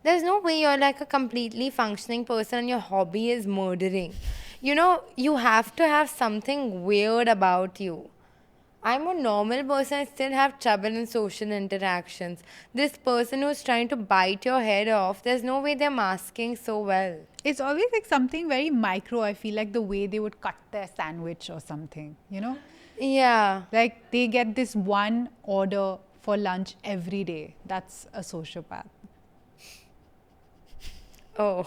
There's no way you're like a completely functioning person and your hobby is murdering. You know, you have to have something weird about you. I'm a normal person, I still have trouble in social interactions. This person who's trying to bite your head off, there's no way they're masking so well. It's always like something very micro. I feel like the way they would cut their sandwich or something, you know? Yeah. Like they get this one order for lunch every day. That's a sociopath. Oh.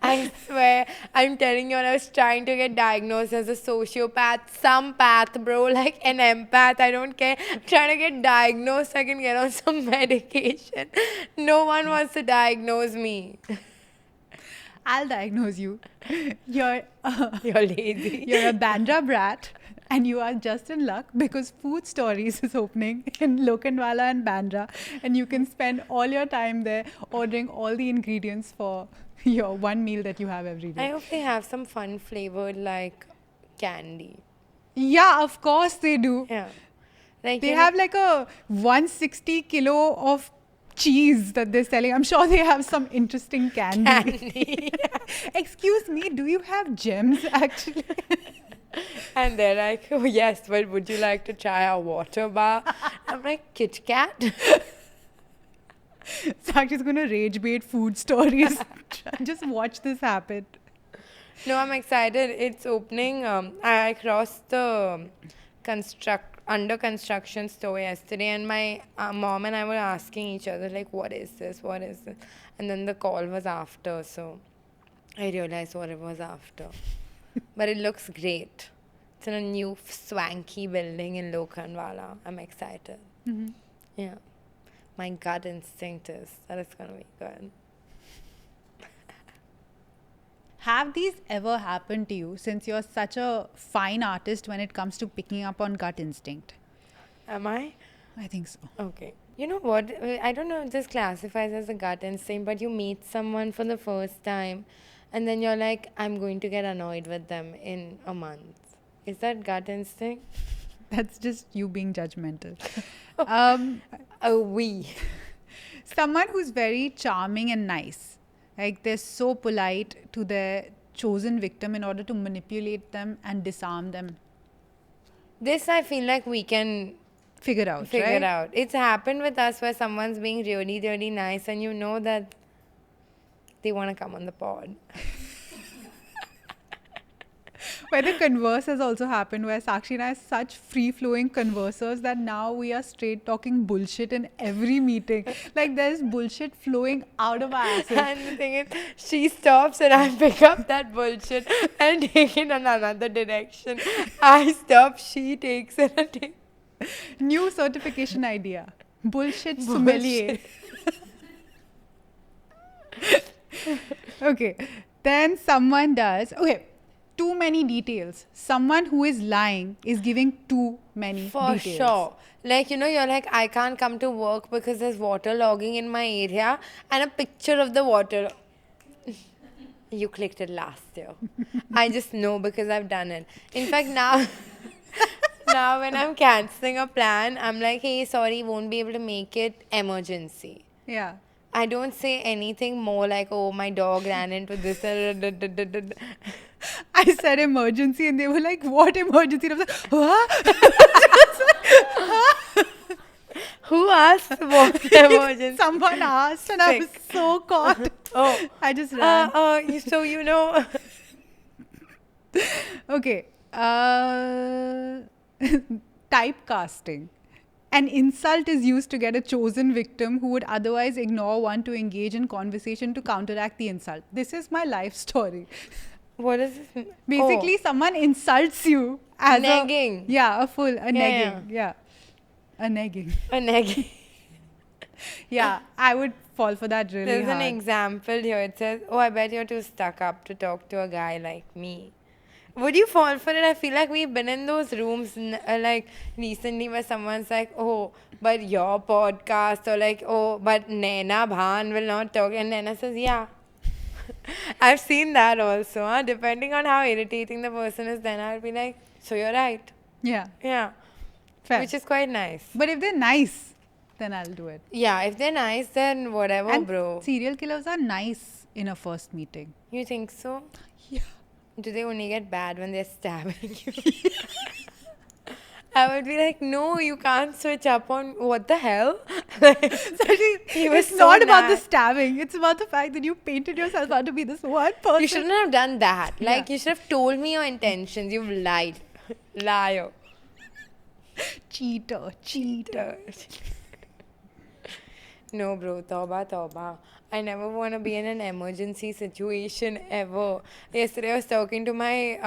I swear, I'm telling you, when I was trying to get diagnosed as a sociopath, some path, bro, like an empath, I don't care. Trying to get diagnosed, I can get on some medication. No one wants to diagnose me. I'll diagnose you. You're You're lazy. you're a Bandra brat and you are just in luck because Food Stories is opening in Lokhandwala and Bandra and you can spend all your time there ordering all the ingredients for your one meal that you have every I day. hope they have some fun flavored like candy. Yeah, of course they do. Yeah. Like They you know- have like a 160 kilo of cheese that they're selling. I'm sure they have some interesting candy. candy. Excuse me, do you have gems actually? And they're like, oh yes, but would you like to try our water bar? I'm like, Kit Kat? Sakshi's going to rage bait Food Stories. Just watch this happen. No, I'm excited. It's opening. I crossed the under construction store yesterday, and my mom and I were asking each other like, "What is this? What is this?" And then the call was after, so I realized what it was after. But it looks great. It's in a new swanky building in Lokhandwala. I'm excited. Mhm. Yeah, my gut instinct is that it's gonna be good. Have these ever happened to you since you're such a fine artist when it comes to picking up on gut instinct? Am I? I think so. Okay. You know what? I don't know if this classifies as a gut instinct, but you meet someone for the first time and then you're like, I'm going to get annoyed with them in a month. Is that gut instinct? That's just you being judgmental. We. Someone who's very charming and nice. Like they're so polite to their chosen victim in order to manipulate them and disarm them. This I feel like we can Figure out, figure right? out. It's happened with us where someone's being really, really nice and you know that they want to come on the pod. Where the converse has also happened, where Sakshi and I are such free-flowing conversers that now we are straight talking bullshit in every meeting. Like there's bullshit flowing out of our asses. And the thing is, she stops and I pick up that bullshit and take it in another direction. I stop, she takes it and takes New certification idea. Bullshit sommelier. Okay. Then someone does. Okay. Too many details. Someone who is lying is giving too many For details. sure. Like, you know, you're like, I can't come to work because there's water logging in my area and a picture of the water. You clicked it last year. I just know because I've done it. In fact, now, now when I'm cancelling a plan, I'm like, hey, sorry, won't be able to make it, emergency. Yeah. I don't say anything more like, oh, my dog ran into this. I said emergency and they were like, what emergency? And I was like, huh? Who asked what emergency? Someone asked and I was Sick. so caught. Oh. I just ran. So, you know. Okay. Uh, typecasting. An insult is used to get a chosen victim who would otherwise ignore one to engage in conversation to counteract the insult. This is my life story. What is this? Basically, someone insults you as Negging. a Yeah. negging. Yeah. A negging. A negging. Yeah, I would fall for that really There's hard. an example here. It says, "Oh, I bet you're too stuck up to talk to a guy like me." Would you fall for it? I feel like we've been in those rooms like recently where someone's like, "Oh, but your podcast," or like, "Oh, but Naina Bhan will not talk," and Naina says, "Yeah." I've seen that also. Huh? Depending on how irritating the person is, then I'll be like, "So you're right." Yeah, Yeah, fair. which is quite nice. But if they're nice, then I'll do it. Yeah, if they're nice, then whatever, And bro. serial killers are nice in a first meeting. You think so? Yeah. Do they only get bad when they're stabbing you? I would be like, no, you can't switch up on what the hell? He was It's so not about the nice. stabbing. It's about the fact that you painted yourself out to be this one person. You shouldn't have done that. Like, Yeah. you should have told me your intentions. You've lied. Liar. Cheater. No, bro. Tauba, tauba. I never want to be in an emergency situation ever. Yesterday, I was talking to my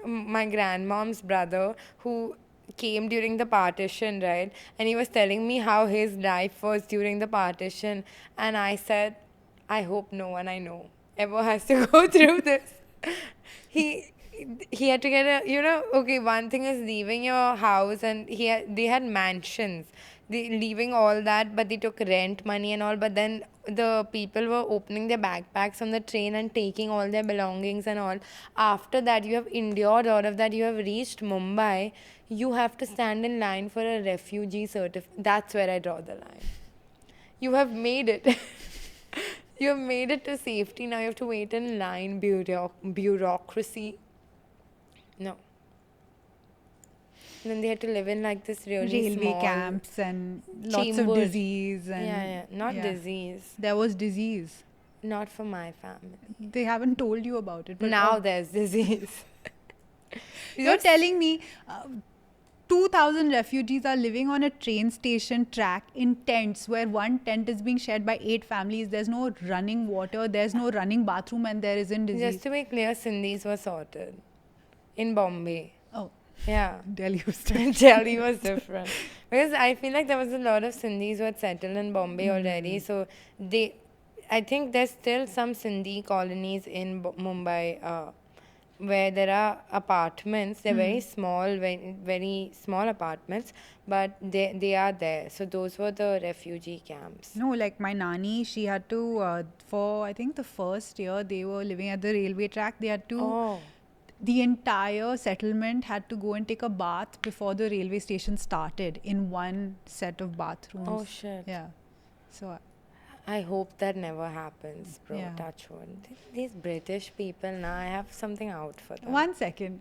grandmom's brother who came during the partition, right? And he was telling me how his life was during the partition. And I said, I hope no one I know ever has to go through this. He had to get okay, one thing is leaving your house, and they had mansions, leaving all that, but they took rent money and all, but then the people were opening their backpacks on the train and taking all their belongings and all. After that, you have endured all of that, you have reached Mumbai, you have to stand in line for a refugee certificate. That's where I draw the line. You have made it. You have made it to safety. Now you have to wait in line. Bureaucracy. No. And then they had to live in like this really Railway small camps and lots of chamber. disease. And Yeah. Not yeah. disease. There was disease. Not for my family. They haven't told you about it. But Now there's disease. you're telling me 2,000 refugees are living on a train station track in tents where one tent is being shared by 8 families. There's no running water, there's no running bathroom, and there isn't disease. Just to be clear, Sindhis were sorted. In Bombay. Oh, Yeah. Delhi was different. Delhi was different. Because I feel like there was a lot of Sindhis who had settled in Bombay already. So I think there's still some Sindhi colonies in Mumbai where there are apartments. They're very small, very, very small apartments, but they are there. So those were the refugee camps. No, like my nani, she had to, for I think the first year they were living at the railway track, they had to, Oh. the entire settlement had to go and take a bath before the railway station started in one set of bathrooms. Oh, shit. Yeah. So, I hope that never happens, bro. Yeah. Touch wood. These British people, now I have something out for them. 1 second.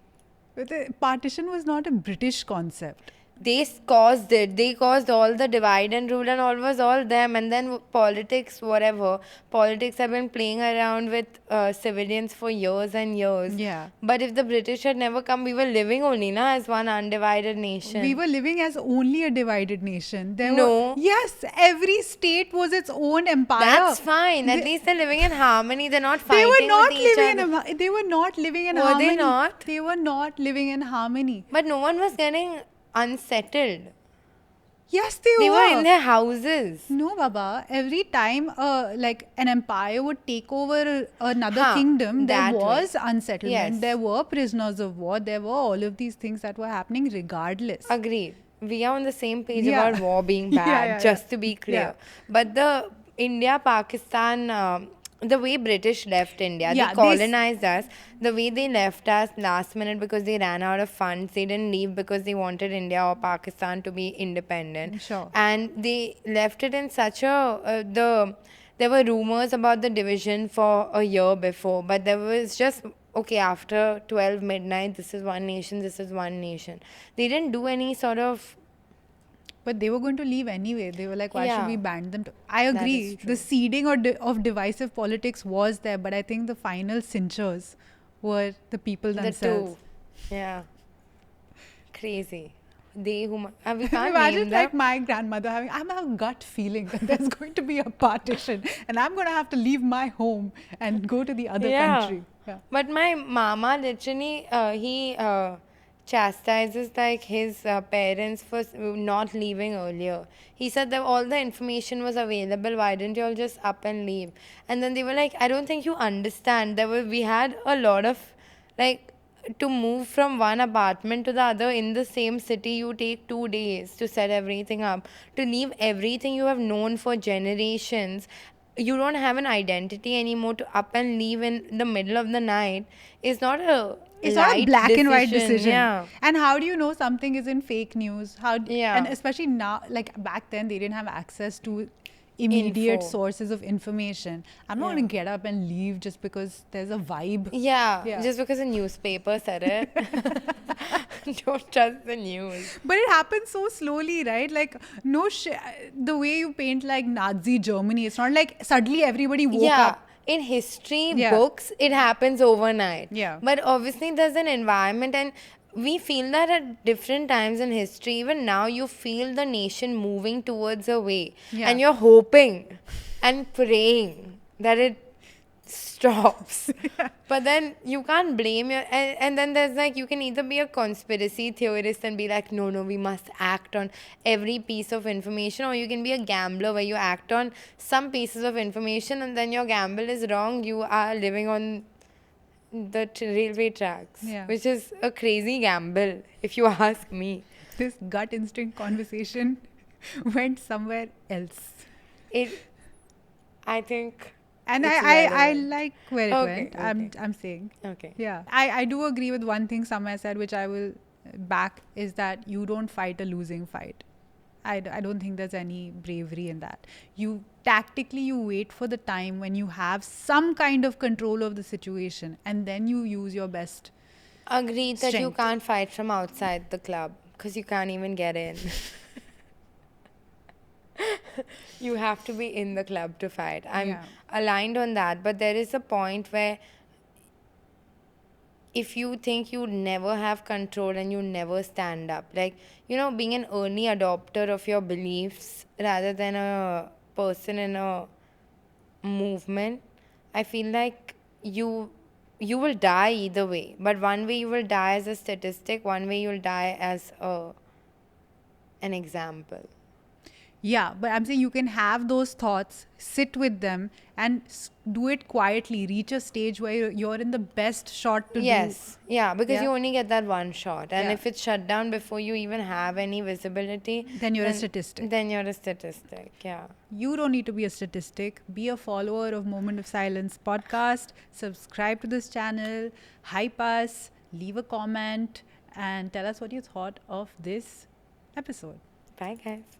But the partition was not a British concept. They caused it. They caused all the divide and rule, and all was all them. And then politics, whatever. Politics have been playing around with civilians for years and years. Yeah. But if the British had never come, we were living only as one undivided nation. We were living as only a divided nation. There No. Yes, every state was its own empire. That's fine. At least they're living in harmony. They're not They fighting were not with each living other. in. They were not living in Were they harmony. not? They were not living in harmony. But no one was getting unsettled. Yes, they They were. were in their houses. No, Baba. Every time, like an empire would take over another Huh, kingdom, there that way. was unsettlement. Yes. There were prisoners of war. There were all of these things that were happening, regardless. Agreed. We are on the same page Yeah. about war being Yeah, bad, yeah, just yeah. to be clear. Yeah. But the India-Pakistan, the way British left India, Yeah, they colonized us. The way they left us last minute because they ran out of funds. They didn't leave because they wanted India or Pakistan to be independent. Sure. And they left it in such a there were rumors about the division for a year before, but there was just okay, after 12 midnight, this is one nation, this is one nation. They didn't do any sort of But they were going to leave anyway. They were like, why should Yeah. we ban them? I That agree. is The true. seeding of divisive politics was there, but I think the final cinchers were the people the themselves. two. Yeah. Crazy. They whom we can't Imagine name like them. my grandmother having, I have a gut feeling that there's going to be a partition and I'm going to have to leave my home and go to the other Yeah. country. Yeah. But my mama literally, he chastises like his parents for not leaving earlier. He said that all the information was available. Why didn't you all just up and leave? And then they were like, I don't think you understand. We had a lot of like to move from one apartment to the other in the same city. You take 2 days to set everything up. To leave everything you have known for generations, you don't have an identity anymore, to up and leave in the middle of the night is not a It's not a light black and white decision. decision. Yeah. And how do you know something isn't fake news? Yeah. And especially now, like back then, they didn't have access to immediate Info. sources of information. I'm not Yeah. going to get up and leave just because there's a vibe. Yeah, Yeah. just because a newspaper said it. Don't trust the news. But it happens so slowly, right? Like, no the way you paint like Nazi Germany, it's not like suddenly everybody woke Yeah, up. in history Yeah. books, it happens overnight. Yeah. But obviously, there's an environment, and we feel that at different times in history. Even now, you feel the nation moving towards a way, Yeah. and you're hoping and praying that it stops. But then you can't blame your and then there's like, you can either be a conspiracy theorist and be like, no, we must act on every piece of information, or you can be a gambler where you act on some pieces of information and then your gamble is wrong. You are living on the railway tracks, Yeah. which is a crazy gamble if you ask me. This gut instinct conversation went somewhere else. I think And it's I relevant. like where it Okay, went. okay. I'm saying. Okay. Yeah. I do agree with one thing Samaya said, which I will back, is that you don't fight a losing fight. I don't think there's any bravery in that. You tactically, you wait for the time when you have some kind of control of the situation, and then you use your best. Agreed that you Strength. can't fight from outside the club because you can't even get in. You have to be in the club to fight. I'm Yeah. aligned on that, but there is a point where if you think you never have control and you never stand up, like, being an early adopter of your beliefs rather than a person in a movement, I feel like you will die either way. But one way you will die as a statistic, one way you will die as an example. Yeah, but I'm saying you can have those thoughts, sit with them, and do it quietly. Reach a stage where you're in the best shot to do. Yes, yeah, because Yeah. you only get that one shot, and Yeah. if it's shut down before you even have any visibility, Then you're a statistic. Then you're a statistic, yeah. You don't need to be a statistic. Be a follower of Moment of Silence podcast. Subscribe to this channel. Hype us. Leave a comment. And tell us what you thought of this episode. Bye, guys.